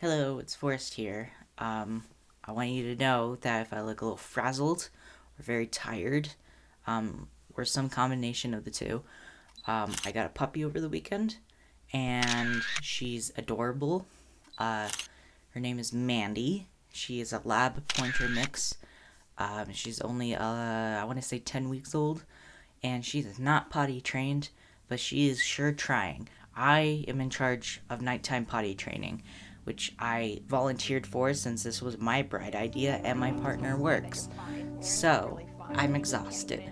Hello, it's Forrest here. I want you to know that if I look a little frazzled or very tired, or some combination of the two, I got a puppy over the weekend, and she's adorable. Her name is Mandy. She is a lab pointer mix. She's only, I want to say 10 weeks old, and she is not potty trained, but she is sure trying. I am in charge of nighttime potty training, which I volunteered for since this was my bright idea and my partner works. So, I'm exhausted.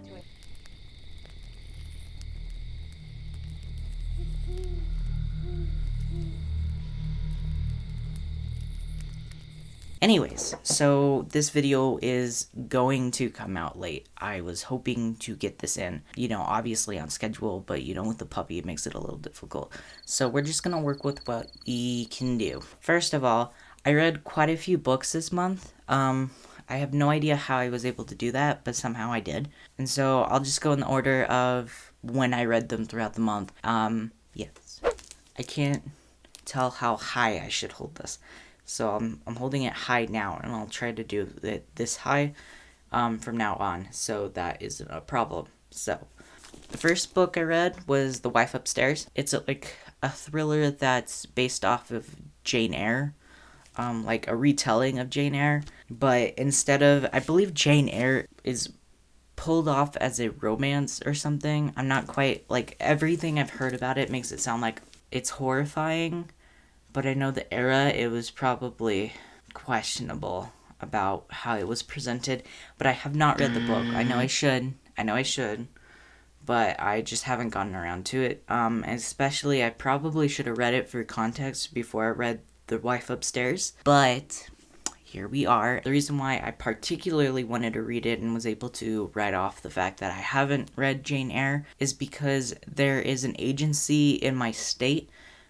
Anyways, so this video is going to come out late. I was hoping to get this in, obviously on schedule, but with the puppy, it makes it a little difficult. So we're just gonna work with what we can do. First of all, I read quite a few books this month. I have no idea how I was able to do that, but somehow I did. And so I'll just go in the order of when I read them throughout the month. Yes. I can't tell how high I should hold this. So I'm holding it high now, and I'll try to do it this high from now on, so that isn't a problem. So, the first book I read was The Wife Upstairs. It's like a thriller that's based off of Jane Eyre, like a retelling of Jane Eyre, but instead of, I believe Jane Eyre is pulled off as a romance or something. I'm not quite, like, everything I've heard about it makes it sound like it's horrifying, but I know the era, it was probably questionable about how it was presented. But I have not read the book. I know I should. But I just haven't gotten around to it. Especially, I probably should have read it for context before I read The Wife Upstairs. But here we are. The reason why I particularly wanted to read it and was able to write off the fact that I haven't read Jane Eyre is because there is an agency in my state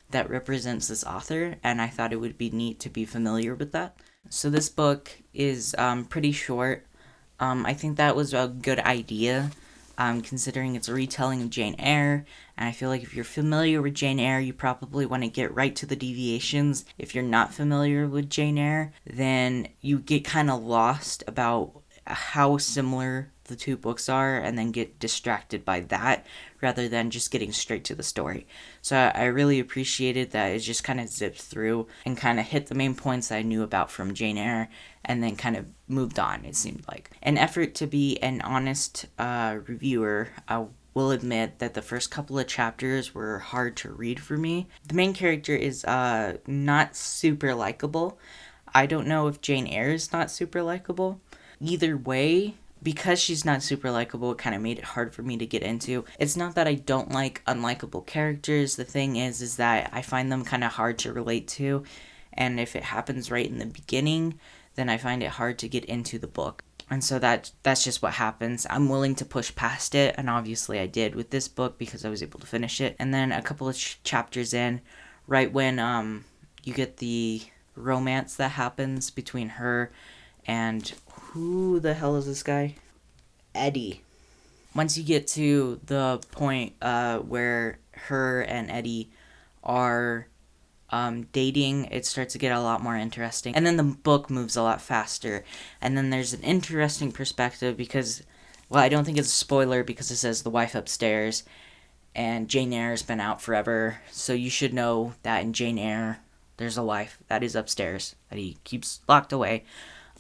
that represents this author, and I thought it would be neat to be familiar with that. So this book is pretty short. I think that was a good idea, considering it's a retelling of Jane Eyre, and I feel like if you're familiar with Jane Eyre, you probably want to get right to the deviations. If you're not familiar with Jane Eyre, then you get kind of lost about how similar the two books are and then get distracted by that rather than just getting straight to the story. So I really appreciated that it just kind of zipped through and kind of hit the main points I knew about from Jane Eyre and then kind of moved on, it seemed like. An effort to be an honest reviewer, I will admit that the first couple of chapters were hard to read for me. The main character is not super likable. I don't know if Jane Eyre is not super likable. Either way, because she's not super likable, it kind of made it hard for me to get into. It's not that I don't like unlikable characters. The thing is that I find them kind of hard to relate to. And if it happens right in the beginning, then I find it hard to get into the book. And so that's just what happens. I'm willing to push past it, and obviously I did with this book because I was able to finish it. And then a couple of chapters in, right when you get the romance that happens between her and who the hell is this guy? Eddie. Once you get to the point where her and Eddie are dating, it starts to get a lot more interesting. And then the book moves a lot faster. And then there's an interesting perspective because, well, I don't think it's a spoiler because it says The Wife Upstairs. And Jane Eyre's been out forever. So you should know that in Jane Eyre, there's a wife that is upstairs that he keeps locked away.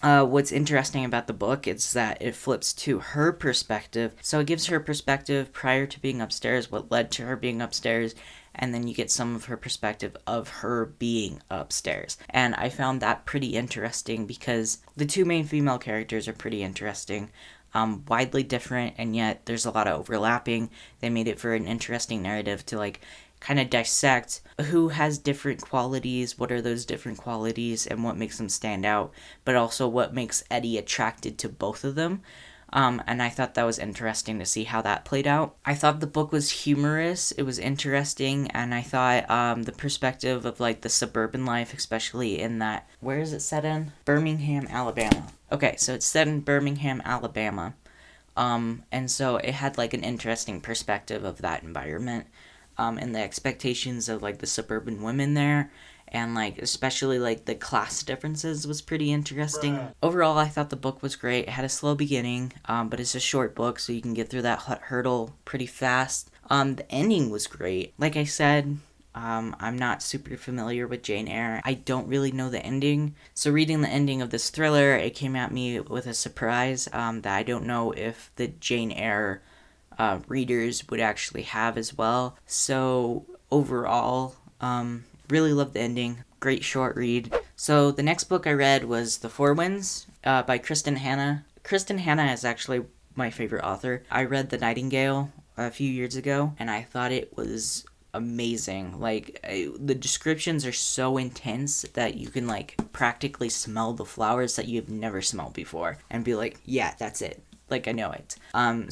What's interesting about the book is that it flips to her perspective. So it gives her perspective prior to being upstairs, what led to her being upstairs, and then you get some of her perspective of her being upstairs. And I found that pretty interesting because the two main female characters are pretty interesting. Widely different, and yet there's a lot of overlapping. They made it for an interesting narrative to kind of dissect who has different qualities, what are those different qualities, and what makes them stand out, but also what makes Eddie attracted to both of them. And I thought that was interesting to see how that played out. I thought the book was humorous, it was interesting, and I thought the perspective of the suburban life, especially in that, where is it set in? Birmingham, Alabama. Okay, so it's set in Birmingham, Alabama. And so it had an interesting perspective of that environment. And the expectations of the suburban women there, and like especially like the class differences was pretty interesting. Overall, I thought the book was great. It had a slow beginning, but it's a short book, so you can get through that hurdle pretty fast. The ending was great. Like I said, I'm not super familiar with Jane Eyre. I don't really know the ending. So reading the ending of this thriller, it came at me with a surprise that I don't know if the Jane Eyre readers would actually have as well. So overall, really loved the ending. Great short read. So the next book I read was The Four Winds by Kristin Hannah. Kristin Hannah is actually my favorite author. I read The Nightingale a few years ago, and I thought it was amazing. Like, the descriptions are so intense that you can like practically smell the flowers that you've never smelled before and be like, yeah, that's it. Like, I know it.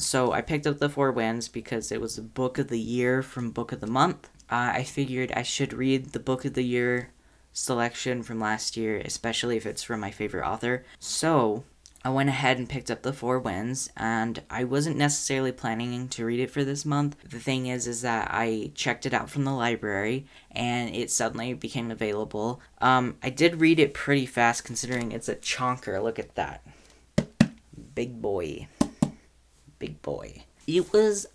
So I picked up The Four Winds because it was the book of the year from book of the month. I figured I should read the book of the year selection from last year, especially if it's from my favorite author. So I went ahead and picked up The Four Winds, and I wasn't necessarily planning to read it for this month. The thing is that I checked it out from the library, and it suddenly became available. I did read it pretty fast, considering it's a chonker. Look at that. Big boy. Big boy. It was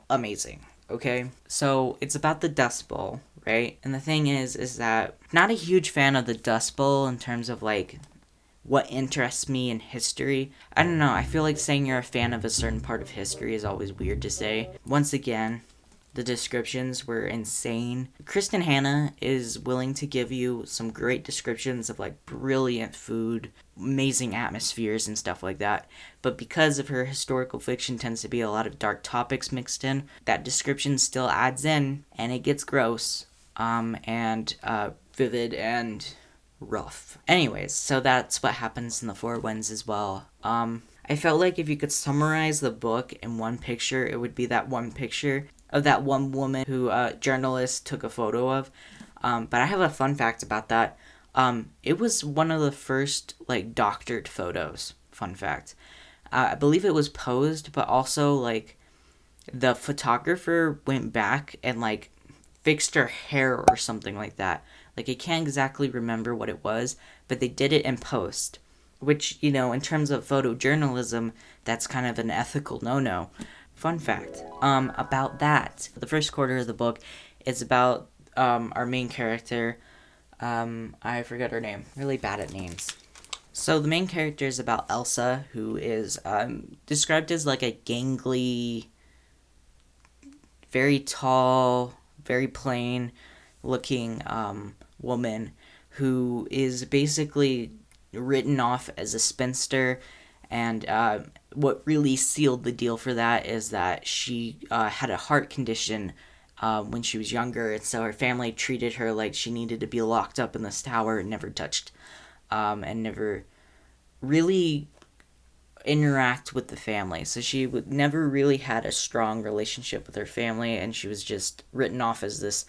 amazing, okay? So, it's about the Dust Bowl, right? And the thing is that I'm not a huge fan of the Dust Bowl in terms of, like, what interests me in history. I don't know, I feel like saying you're a fan of a certain part of history is always weird to say. Once again, the descriptions were insane. Kristin Hannah is willing to give you some great descriptions of like brilliant food, amazing atmospheres and stuff like that. But because of her historical fiction tends to be a lot of dark topics mixed in, that description still adds in and it gets gross and vivid and rough. Anyways, so that's what happens in The Four Winds as well. I felt like if you could summarize the book in one picture, it would be that one picture of that one woman who a journalist took a photo of. But I have a fun fact about that. It was one of the first like doctored photos. Fun fact. I believe it was posed, but also like the photographer went back and like fixed her hair or something like that. Like, I can't exactly remember what it was, but they did it in post. Which, you know, in terms of photojournalism, that's kind of an ethical no-no. Fun fact about that. The first quarter of the book is about our main character. I forgot her name. Really bad at names. So the main character is about Elsa, who is described as like a gangly, very tall, very plain looking woman who is basically written off as a spinster, and what really sealed the deal for that is that she had a heart condition when she was younger, and so her family treated her like she needed to be locked up in this tower and never touched and never really interact with the family. So she never really had a strong relationship with her family, and she was just written off as this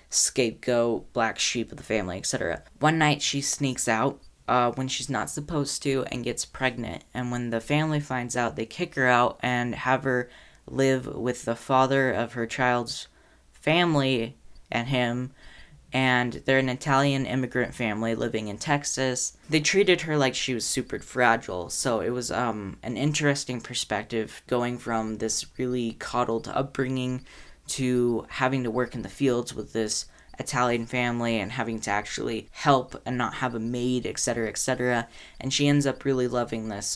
scapegoat, black sheep of the family, etc. One night she sneaks out when she's not supposed to and gets pregnant, and when the family finds out, they kick her out and have her live with the father of her child's family and him, and they're an Italian immigrant family living in Texas. They treated her like she was super fragile, so it was an interesting perspective going from this really coddled upbringing to having to work in the fields with this Italian family and having to actually help and not have a maid, etc., etc. And she ends up really loving this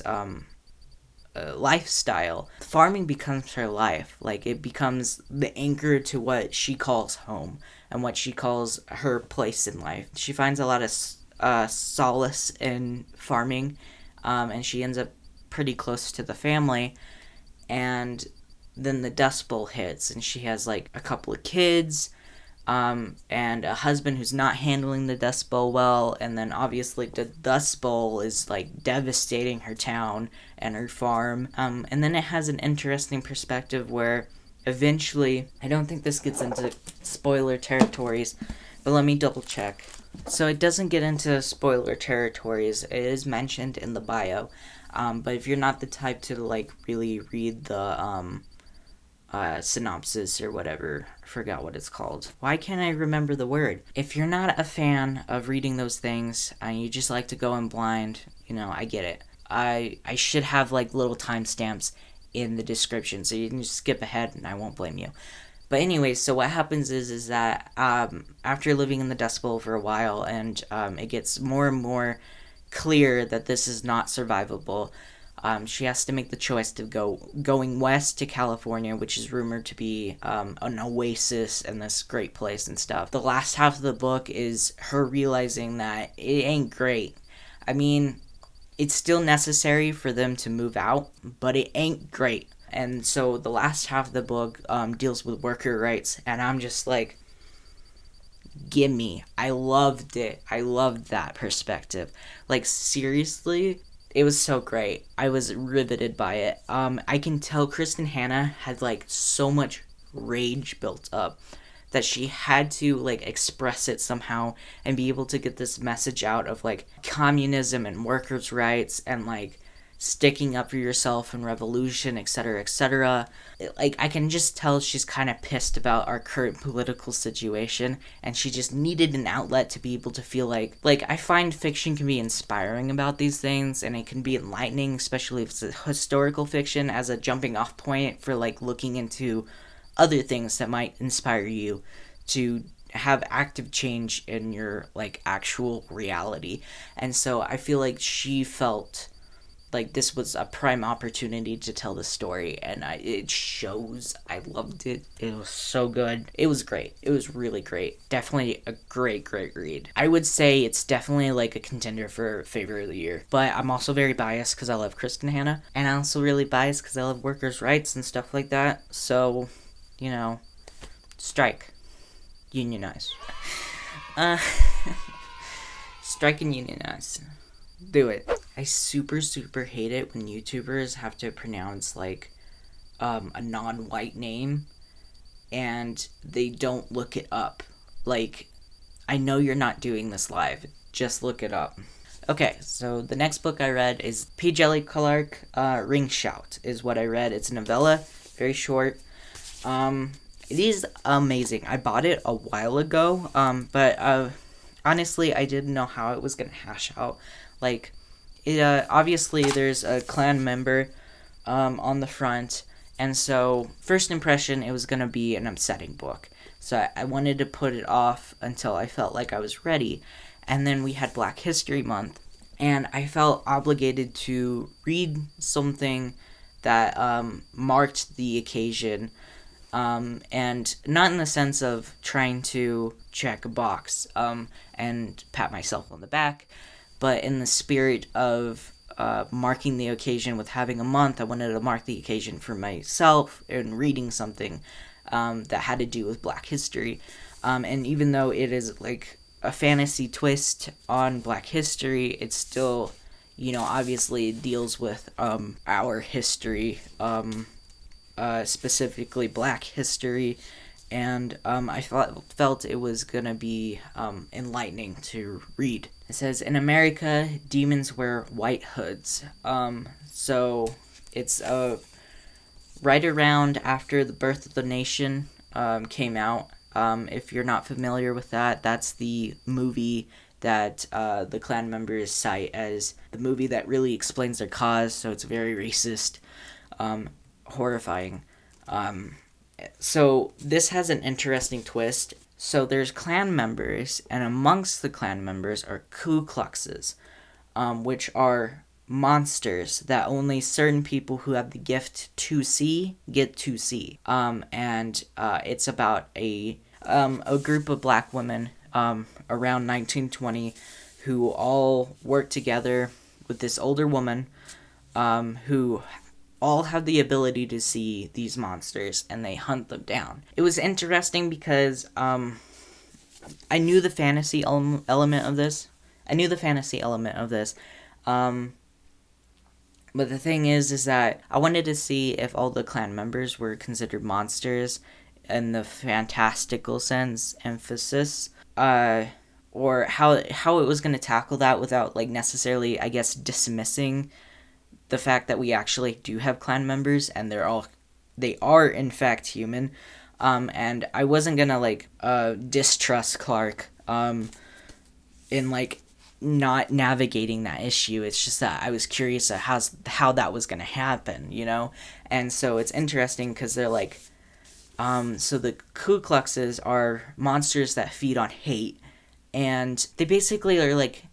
lifestyle. Farming becomes her life. Like, it becomes the anchor to what she calls home and what she calls her place in life. She finds a lot of solace in farming, and she ends up pretty close to the family. And then the Dust Bowl hits, and she has like a couple of kids, and a husband who's not handling the Dust Bowl well, and then obviously the Dust Bowl is like devastating her town and her farm. And then it has an interesting perspective where eventually, I don't think this gets into spoiler territories, but let me double check. So it doesn't get into spoiler territories. It is mentioned in the bio, but if you're not the type to like really read the synopsis or whatever. I forgot what it's called. Why can't I remember the word? If you're not a fan of reading those things and you just like to go in blind, I get it. I should have like little timestamps in the description so you can just skip ahead and I won't blame you. But anyway, so what happens is that after living in the Dust Bowl for a while and it gets more and more clear that this is not survivable, she has to make the choice to going west to California, which is rumored to be an oasis and this great place and stuff. The last half of the book is her realizing that it ain't great. I mean, it's still necessary for them to move out, but it ain't great. And so the last half of the book deals with worker rights, and I'm just like, gimme. I loved it. I loved that perspective. Like, seriously, it was so great. I was riveted by it. I can tell Kristin Hanna had like so much rage built up that she had to like express it somehow and be able to get this message out of like communism and workers' rights and like sticking up for yourself and revolution, etc., etc. Like, I can just tell she's kind of pissed about our current political situation, and she just needed an outlet to be able to feel like I find fiction can be inspiring about these things, and it can be enlightening, especially if it's a historical fiction, as a jumping off point for like looking into other things that might inspire you to have active change in your like actual reality. And so I feel like she felt like this was a prime opportunity to tell the story, and it shows. I loved it. It was so good. It was great. It was really great. Definitely a great read. I would say it's definitely like a contender for favorite of the year, but I'm also very biased because I love Kristin Hanna, and I'm also really biased because I love workers' rights and stuff like that. So, strike. Unionize. Strike and unionize. Do it. I super hate it when YouTubers have to pronounce like a non-white name and they don't look it up. Like, I know you're not doing this live. Just look it up. Okay, so the next book I read is P. Djèlí Clark, Ring Shout is what I read. It's a novella, very short. It is amazing. I bought it a while ago, but honestly, I didn't know how it was going to hash out. Like, it obviously there's a clan member on the front, and so first impression, it was going to be an upsetting book. So I wanted to put it off until I felt like I was ready. And then we had Black History Month, and I felt obligated to read something that marked the occasion, and not in the sense of trying to check a box and pat myself on the back, but in the spirit of marking the occasion with having a month. I wanted to mark the occasion for myself and reading something that had to do with Black history. And even though it is like a fantasy twist on Black history, it's still, obviously deals with our history, specifically Black history. And I felt it was going to be enlightening to read. It says, in America, demons wear white hoods. So it's right around after The Birth of the Nation came out. If you're not familiar with that, that's the movie that the Klan members cite as the movie that really explains their cause. So it's very racist, horrifying. So this has an interesting twist. So there's Klan members, and amongst the Klan members are Ku Kluxes, which are monsters that only certain people who have the gift to see get to see. And it's about a group of Black women around 1920 who all work together with this older woman who all have the ability to see these monsters, and they hunt them down. It was interesting because I knew the fantasy element of this. But the thing is that I wanted to see if all the Klan members were considered monsters in the fantastical sense emphasis, or how it was going to tackle that without like necessarily, I guess, dismissing the fact that we actually do have Klan members and they're all they are in fact human. And I wasn't gonna like distrust Clark in like not navigating that issue. It's just that I was curious at how that was gonna happen, you know. And so it's interesting because they're like, so the Ku Kluxes are monsters that feed on hate, and they basically are like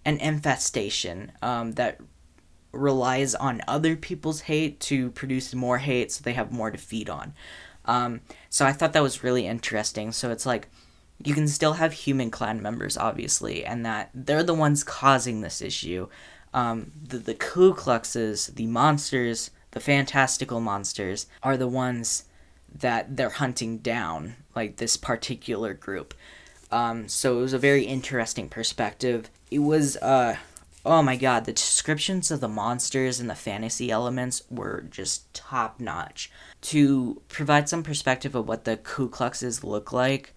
an infestation that relies on other people's hate to produce more hate, so they have more to feed on. So I thought that was really interesting. So it's like, you can still have human clan members, obviously, and that they're the ones causing this issue. The Ku Kluxes, the monsters, the fantastical monsters, are the ones that they're hunting down, like this particular group. So it was a very interesting perspective. It was, oh my god, the descriptions of the monsters and the fantasy elements were just top notch. To provide some perspective of what the Ku Kluxes look like,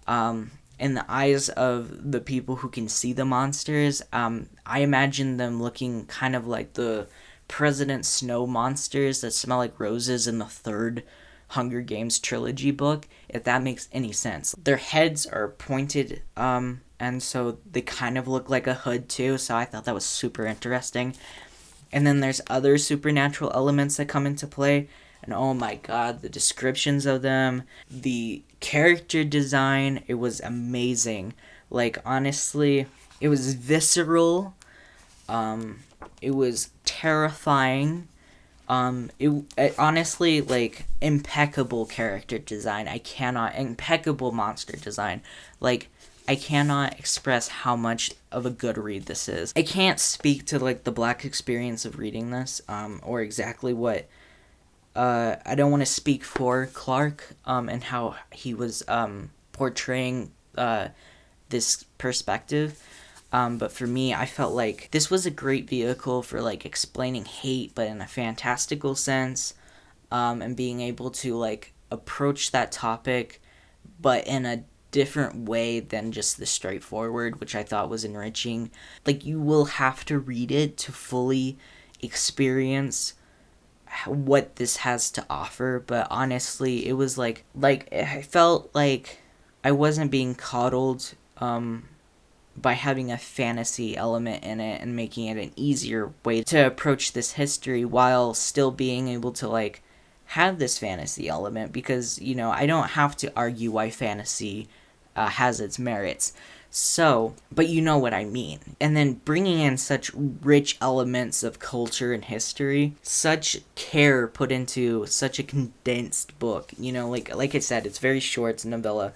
in the eyes of the people who can see the monsters, I imagine them looking kind of like the President Snow monsters that smell like roses in the third Hunger Games trilogy book, if that makes any sense. Their heads are pointed, and so they kind of look like a hood too, so I thought that was super interesting. And then there's other supernatural elements that come into play, and oh my god, the descriptions of them, the character design, it was amazing. Like, honestly, it was visceral, it was terrifying, it honestly, like, impeccable character design. Impeccable monster design. Like, I cannot express how much of a good read this is. I can't speak to, like, the Black experience of reading this, or exactly what, I don't want to speak for Clark, and how he was, portraying, this perspective. But for me, I felt like this was a great vehicle for, like, explaining hate, but in a fantastical sense, and being able to, like, approach that topic, but in a different way than just the straightforward, which I thought was enriching. Like, you will have to read it to fully experience what this has to offer, but honestly, it was like I felt like I wasn't being coddled, by having a fantasy element in it and making it an easier way to approach this history while still being able to, like, have this fantasy element, because, you know, I don't have to argue why fantasy has its merits. So, but you know what I mean. And then bringing in such rich elements of culture and history, such care put into such a condensed book. You know, like I said, it's very short, it's a novella,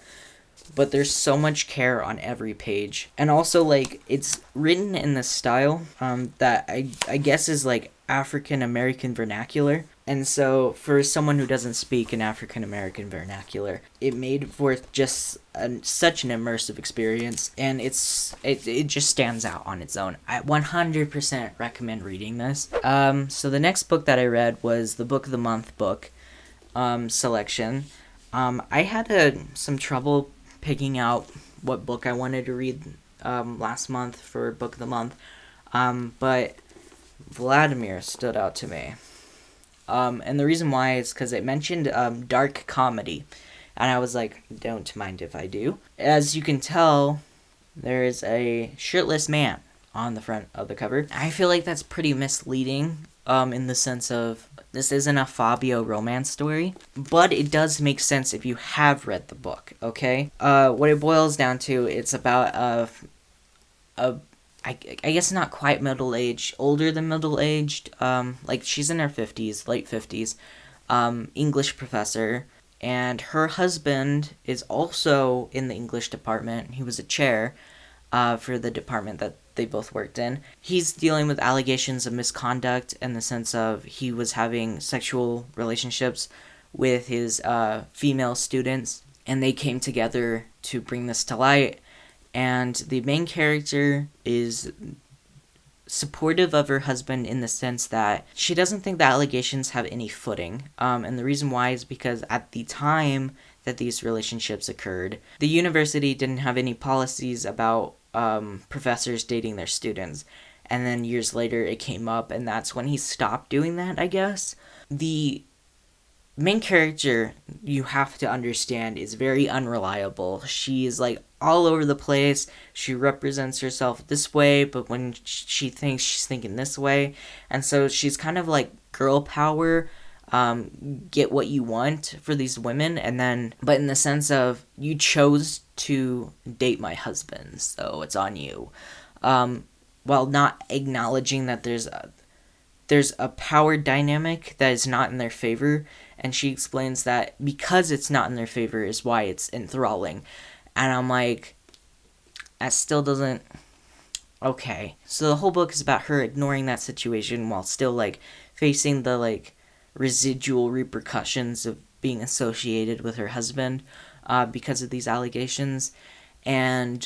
but there's so much care on every page. And also, like, it's written in this style that I guess is, like, African American vernacular. And so, for someone who doesn't speak an African American vernacular, it made for just such an immersive experience, and it just stands out on its own. I 100% recommend reading this. So the next book that I read was the Book of the Month book selection. I had some trouble picking out what book I wanted to read last month for Book of the Month, but Vladimir stood out to me. And the reason why is because it mentioned dark comedy, and I was like, don't mind if I do. As you can tell, there is a shirtless man on the front of the cover. I feel like that's pretty misleading, in the sense of, this isn't a Fabio romance story, but it does make sense if you have read the book, okay? What it boils down to, it's about I guess not quite middle-aged, older than middle-aged, like, she's in her 50s, late 50s, English professor, and her husband is also in the English department. He was a chair, for the department that they both worked in. He's dealing with allegations of misconduct in the sense of he was having sexual relationships with his, female students, and they came together to bring this to light. And the main character is supportive of her husband in the sense that she doesn't think the allegations have any footing. And the reason why is because at the time that these relationships occurred, the university didn't have any policies about professors dating their students. and then years later it came up, and that's when he stopped doing that, I guess. The main character, you have to understand, is very unreliable. She is like all over the place. She represents herself this way, but when she thinks, she's thinking this way. And so she's kind of like girl power, get what you want for these women, and then, but in the sense of, you chose to date my husband, so it's on you. While not acknowledging that there's a power dynamic that is not in their favor, and she explains that because it's not in their favor is why it's enthralling. And I'm like, that still doesn't... Okay. So the whole book is about her ignoring that situation while still, like, facing the, like, residual repercussions of being associated with her husband because of these allegations. And,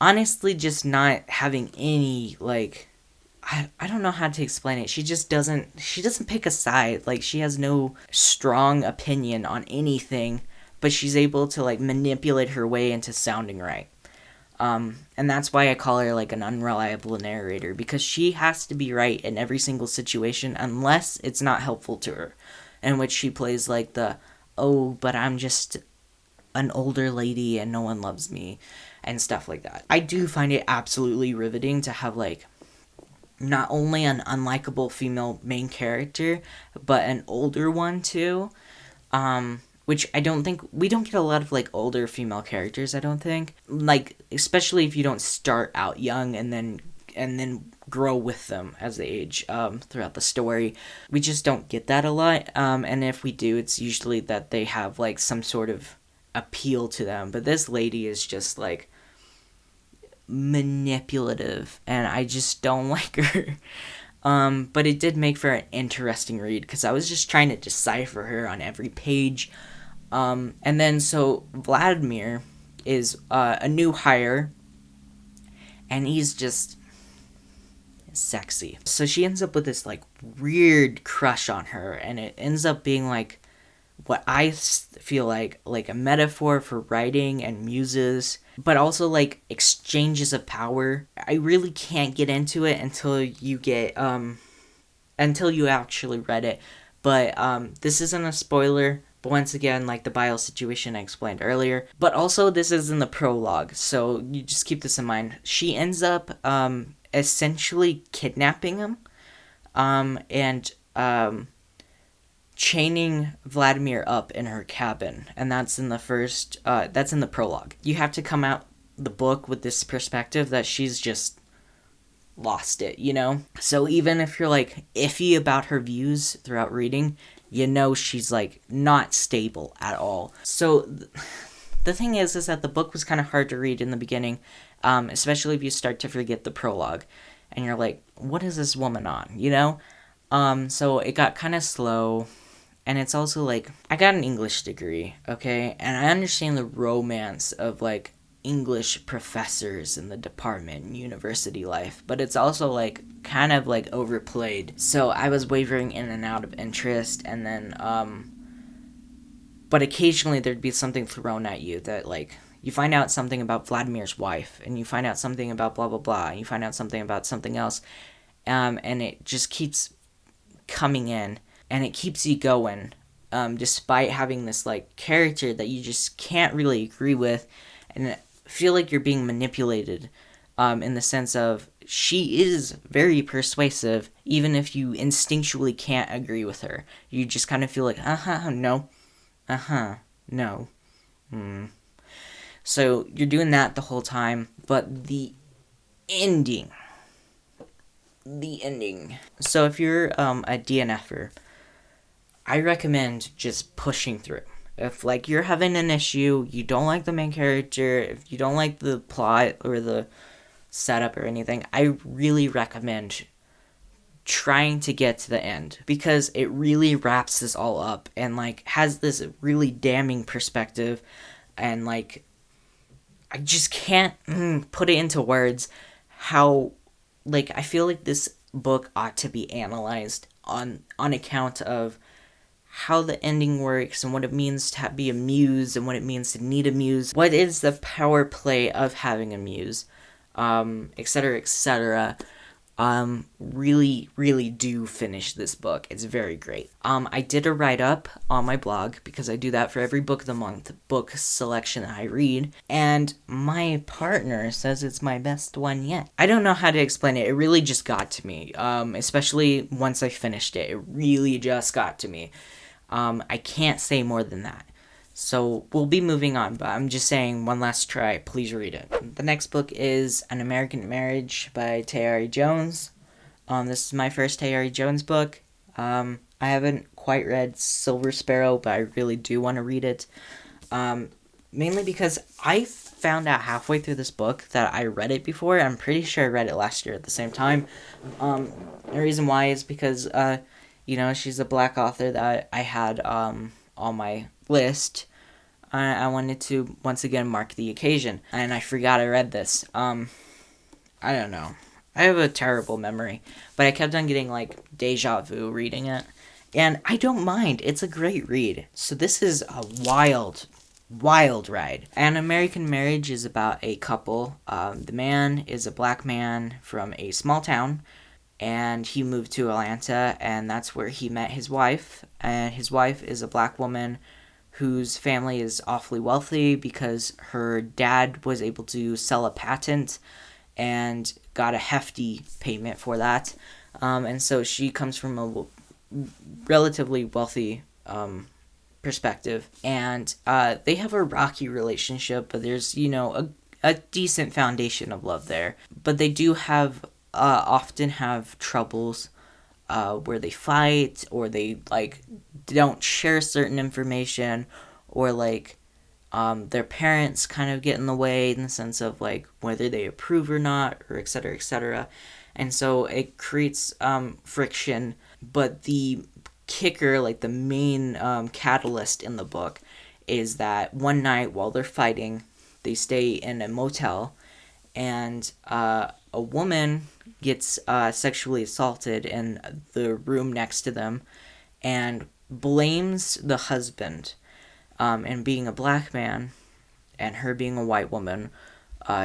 honestly, just not having any, like... I don't know how to explain it. She doesn't pick a side. Like, she has no strong opinion on anything, but she's able to, like, manipulate her way into sounding right. And that's why I call her, like, an unreliable narrator, because she has to be right in every single situation unless it's not helpful to her, in which she plays, like, the, oh, but I'm just an older lady and no one loves me, and stuff like that. I do find it absolutely riveting to have, like, not only an unlikable female main character, but an older one too, which I don't think, we don't get a lot of, like, older female characters, I don't think, like, especially if you don't start out young and then grow with them as they age throughout the story. We just don't get that a lot, and if we do, it's usually that they have, like, some sort of appeal to them, but this lady is just, like, manipulative, and I just don't like her. But it did make for an interesting read, because I was just trying to decipher her on every page. And then, so, Vladimir is a new hire, and he's just sexy. So she ends up with this, like, weird crush on her, and it ends up being, like, what I feel like a metaphor for writing and muses, but also, like, exchanges of power. I really can't get into it until you actually read it, but this isn't a spoiler, but once again, like the bio situation I explained earlier, but also this is in the prologue, so you just keep this in mind. She ends up essentially kidnapping him, and chaining Vladimir up in her cabin, and that's in the prologue. You have to come out the book with this perspective that she's just lost it, you know? So even if you're, like, iffy about her views throughout reading, you know she's, like, not stable at all. So the thing is that the book was kind of hard to read in the beginning, especially if you start to forget the prologue, and you're like, what is this woman on, you know? So it got kind of slow. And it's also, like, I got an English degree, okay? And I understand the romance of, like, English professors in the department and university life. But it's also, like, kind of, like, overplayed. So I was wavering in and out of interest. And then, but occasionally there'd be something thrown at you that, like, you find out something about Vladimir's wife. And you find out something about blah, blah, blah. And you find out something about something else. And it just keeps coming in. And it keeps you going, despite having this, like, character that you just can't really agree with, and feel like you're being manipulated, in the sense of, she is very persuasive, even if you instinctually can't agree with her. You just kind of feel like, no, no, So you're doing that the whole time, but the ending. So if you're a DNFer, I recommend just pushing through. If, like, you're having an issue, you don't like the main character, if you don't like the plot or the setup or anything, I really recommend trying to get to the end, because it really wraps this all up and, like, has this really damning perspective, and, like, I just can't put it into words how, like, I feel like this book ought to be analyzed on account of how the ending works and what it means to be a muse and what it means to need a muse. What is the power play of having a muse? etc., etc. Really do finish this book. It's very great. I did a write-up on my blog, because I do that for every book of the month book selection that I read, and my partner says it's my best one yet. I don't know how to explain it. It really just got to me, especially once I finished it. It really just got to me. I can't say more than that. So we'll be moving on, but I'm just saying, one last try, please read it. The next book is An American Marriage by Tayari Jones. This is my first Tayari Jones book. I haven't quite read Silver Sparrow, but I really do want to read it. Mainly because I found out halfway through this book that I read it before. I'm pretty sure I read it last year at the same time. The reason why is because, she's a black author that I had on my list. I wanted to once again mark the occasion, and I forgot I read this. I don't know. I have a terrible memory, but I kept on getting deja vu reading it, and I don't mind. It's a great read. So this is a wild ride. An American Marriage is about a couple. The man is a black man from a small town, and he moved to Atlanta, and that's where he met his wife. And his wife is a black woman whose family is awfully wealthy because her dad was able to sell a patent and got a hefty payment for that. And so she comes from a relatively wealthy perspective. And they have a rocky relationship, but there's, a decent foundation of love there. But they do often have troubles where they fight, or they don't share certain information, or their parents kind of get in the way in the sense of whether they approve or not, or etc., etc. And so it creates friction. But the kicker, the main catalyst in the book, is that one night while they're fighting, they stay in a motel, and a woman gets sexually assaulted in the room next to them, and blames the husband. And being a black man, and her being a white woman,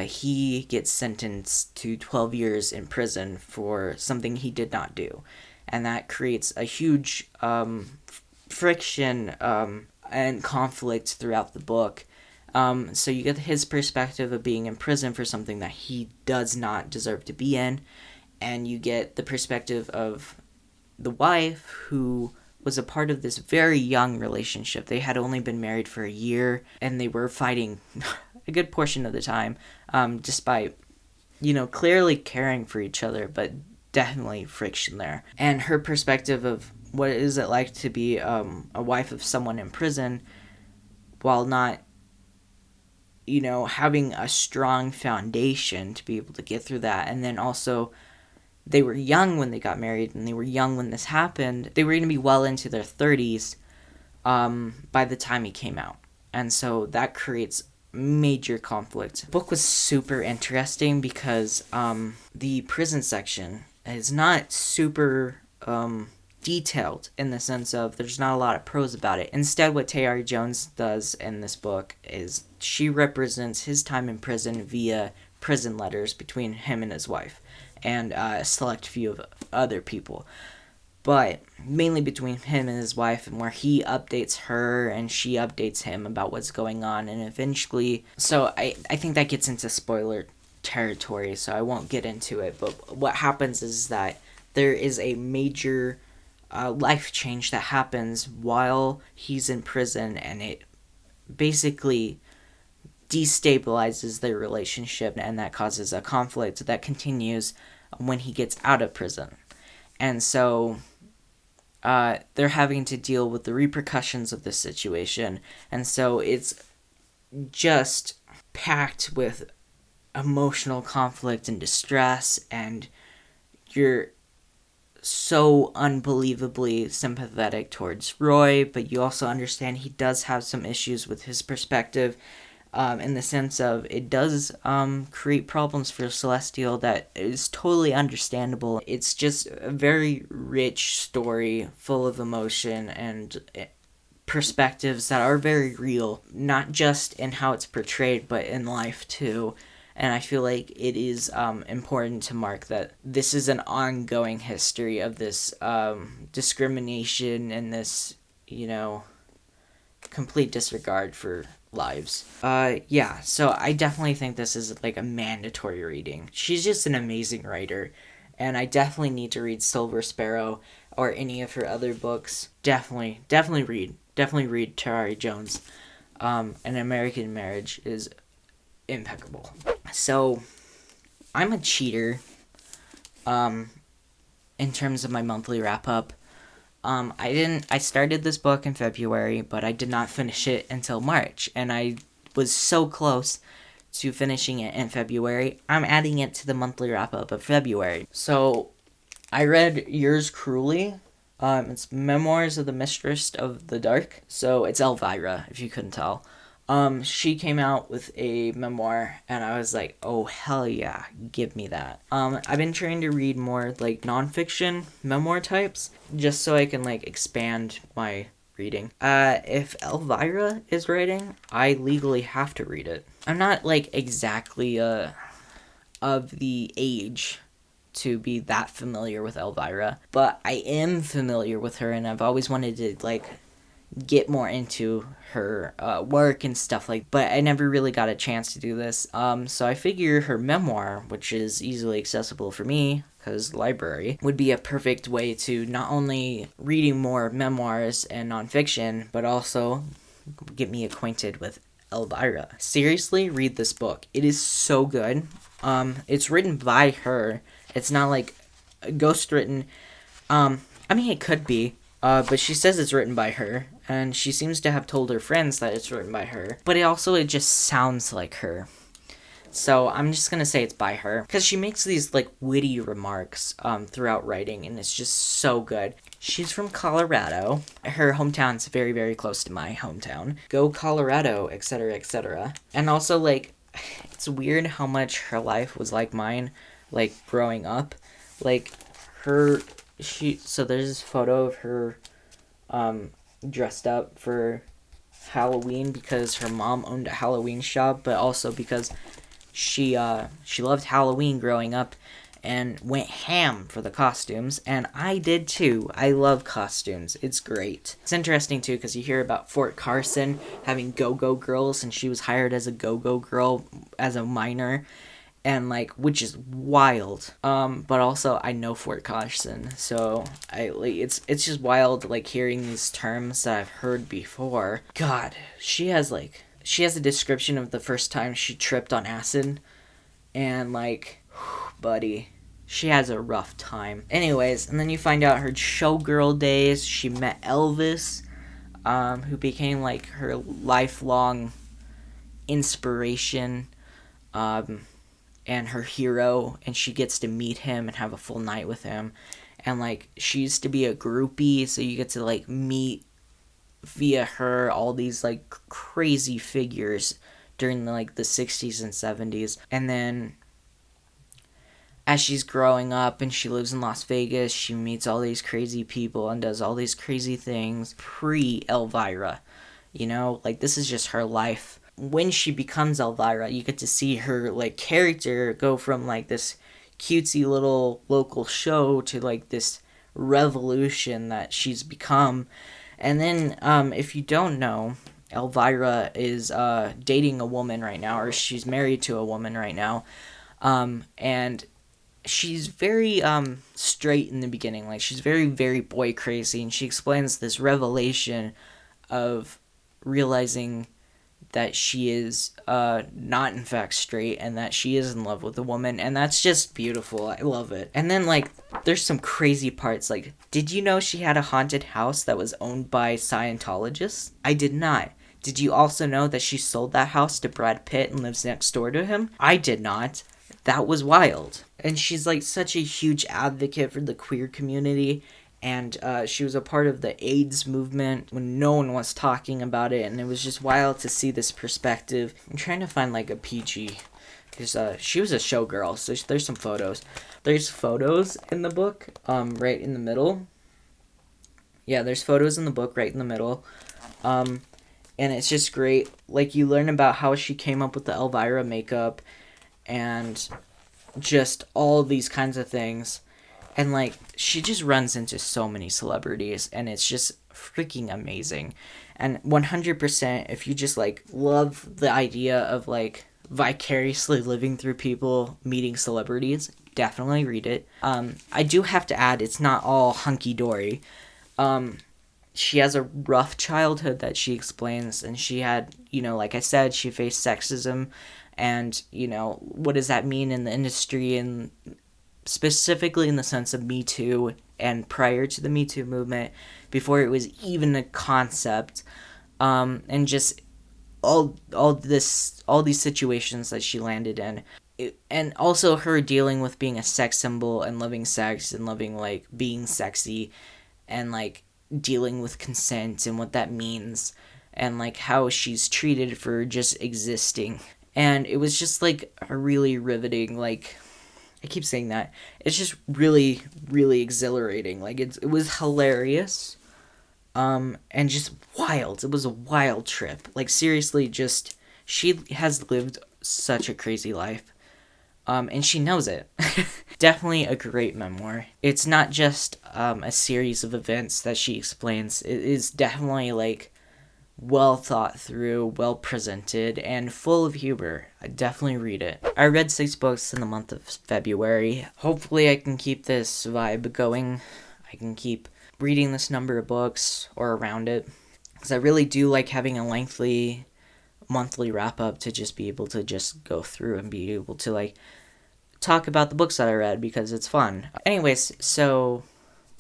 he gets sentenced to 12 years in prison for something he did not do. And that creates a huge friction and conflict throughout the book. So you get his perspective of being in prison for something that he does not deserve to be in, and you get the perspective of the wife, who was a part of this very young relationship. They had only been married for a year, and they were fighting a good portion of the time, despite, clearly caring for each other, but definitely friction there. And her perspective of what is it like to be a wife of someone in prison, while not, having a strong foundation to be able to get through that. And then also, they were young when they got married, and they were young when this happened. They were going to be well into their 30s by the time he came out. And so that creates major conflict. The book was super interesting because the prison section is not super detailed, in the sense of there's not a lot of prose about it. Instead, what Tayari Jones does in this book is she represents his time in prison via prison letters between him and his wife, and a select few of other people, but mainly between him and his wife, and where he updates her and she updates him about what's going on. And eventually, so I think that gets into spoiler territory, so I won't get into it, but what happens is that there is a major life change that happens while he's in prison, and it basically destabilizes their relationship, and that causes a conflict that continues when he gets out of prison. And so they're having to deal with the repercussions of this situation, and so it's just packed with emotional conflict and distress, and you're so unbelievably sympathetic towards Roy, but you also understand he does have some issues with his perspective, in the sense of it does create problems for Celestial that is totally understandable. It's just a very rich story full of emotion and perspectives that are very real, not just in how it's portrayed, but in life too. And I feel like it is important to mark that this is an ongoing history of this discrimination and this, complete disregard for lives. Yeah, so I definitely think this is like a mandatory reading. She's just an amazing writer, and I definitely need to read Silver Sparrow or any of her other books. Definitely read Tayari Jones. An American Marriage is impeccable. So, I'm a cheater, in terms of my monthly wrap-up. I started this book in February, but I did not finish it until March, and I was so close to finishing it in February. I'm adding it to the monthly wrap-up of February. So, I read Yours Cruelly. It's Memoirs of the Mistress of the Dark. So, it's ELVIRA, if you couldn't tell. She came out with a memoir, and I was like, oh, hell yeah, give me that. I've been trying to read more, like, nonfiction memoir types, just so I can, like, expand my reading. If ELVIRA is writing, I legally have to read it. I'm not, like, exactly, of the age to be that familiar with ELVIRA, but I am familiar with her, and I've always wanted to, like, get more into her work and stuff but I never really got a chance to do this. So I figure her memoir, which is easily accessible for me because library, would be a perfect way to not only reading more memoirs and nonfiction, but also get me acquainted with ELVIRA. Seriously, read this book. It is so good. It's written by her. It's not like ghost written. I mean, it could be. But she says it's written by her, and she seems to have told her friends that it's written by her. But it just sounds like her. So I'm just gonna say it's by her, because she makes these, like, witty remarks throughout writing, and it's just so good. She's from Colorado. Her hometown's very, very close to my hometown. Go Colorado, etc., etc. And also, like, it's weird how much her life was like mine, like, growing up. Like, so there's this photo of her dressed up for Halloween because her mom owned a Halloween shop, but also because she loved Halloween growing up and went ham for the costumes, and I did too. I love costumes. It's great. It's interesting too because you hear about Fort Carson having go-go girls, and she was hired as a go-go girl as a minor. And, like, which is wild. But also, I know Fort Carson, so it's just wild, like, hearing these terms that I've heard before. God, she has a description of the first time she tripped on acid, and, like, buddy, she has a rough time. Anyways, and then you find out her showgirl days. She met Elvis, who became, like, her lifelong inspiration, and her hero, and she gets to meet him and have a full night with him. And, like, she used to be a groupie, so you get to, like, meet via her all these, like, crazy figures during the 60s and 70s. And then as she's growing up and she lives in Las Vegas, she meets all these crazy people and does all these crazy things pre-ELVIRA. Like, this is just her life. When she becomes ELVIRA, you get to see her, like, character go from, like, this cutesy little local show to, like, this revolution that she's become. And then, if you don't know, ELVIRA is dating a woman right now, or she's married to a woman right now, and she's very straight in the beginning. Like, she's very, very boy crazy, and she explains this revelation of realizing that she is not in fact straight, and that she is in love with a woman, and that's just beautiful. I love it. And then, like, there's some crazy parts, like, did you know she had a haunted house that was owned by Scientologists? I did not. Did you also know that she sold that house to Brad Pitt and lives next door to him? I did not. That was wild. And she's, like, such a huge advocate for the queer community. And she was a part of the AIDS movement when no one was talking about it. And it was just wild to see this perspective. I'm trying to find, like, a PG. Because she was a showgirl. So there's some photos. There's photos in the book right in the middle. Yeah, there's photos in the book right in the middle. And it's just great. Like, you learn about how she came up with the ELVIRA makeup. and just all these kinds of things. And, like, she just runs into so many celebrities, and it's just freaking amazing. And 100%, if you just, like, love the idea of, like, vicariously living through people meeting celebrities, definitely read it. I do have to add, it's not all hunky-dory. She has a rough childhood that she explains, and she had, you know, like I said, she faced sexism, and, you know, what does that mean in the industry, and specifically in the sense of Me Too, and prior to the Me Too movement, before it was even a concept, and just all these situations that she landed in. And also her dealing with being a sex symbol and loving sex and loving, like, being sexy, and, like, dealing with consent and what that means, and, like, how she's treated for just existing. And it was just, like, a really riveting, like, I keep saying that, it's just really, really exhilarating. Like, it was hilarious, and just wild. It was a wild trip. Like, seriously, just, she has lived such a crazy life. And she knows it. Definitely a great memoir. It's not just a series of events that she explains. It is definitely, like, well thought through, well presented, and full of humor. I definitely read it. I read 6 books in the month of February. Hopefully I can keep this vibe going. I can keep reading this number of books or around it. Because I really do like having a lengthy monthly wrap-up to just be able to just go through and be able to, like, talk about the books that I read, because it's fun. Anyways, so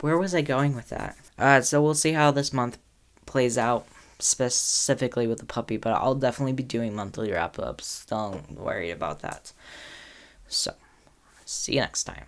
where was I going with that? So we'll see how this month plays out, specifically with the puppy, but I'll definitely be doing monthly wrap-ups. Don't worry about that. So, see you next time.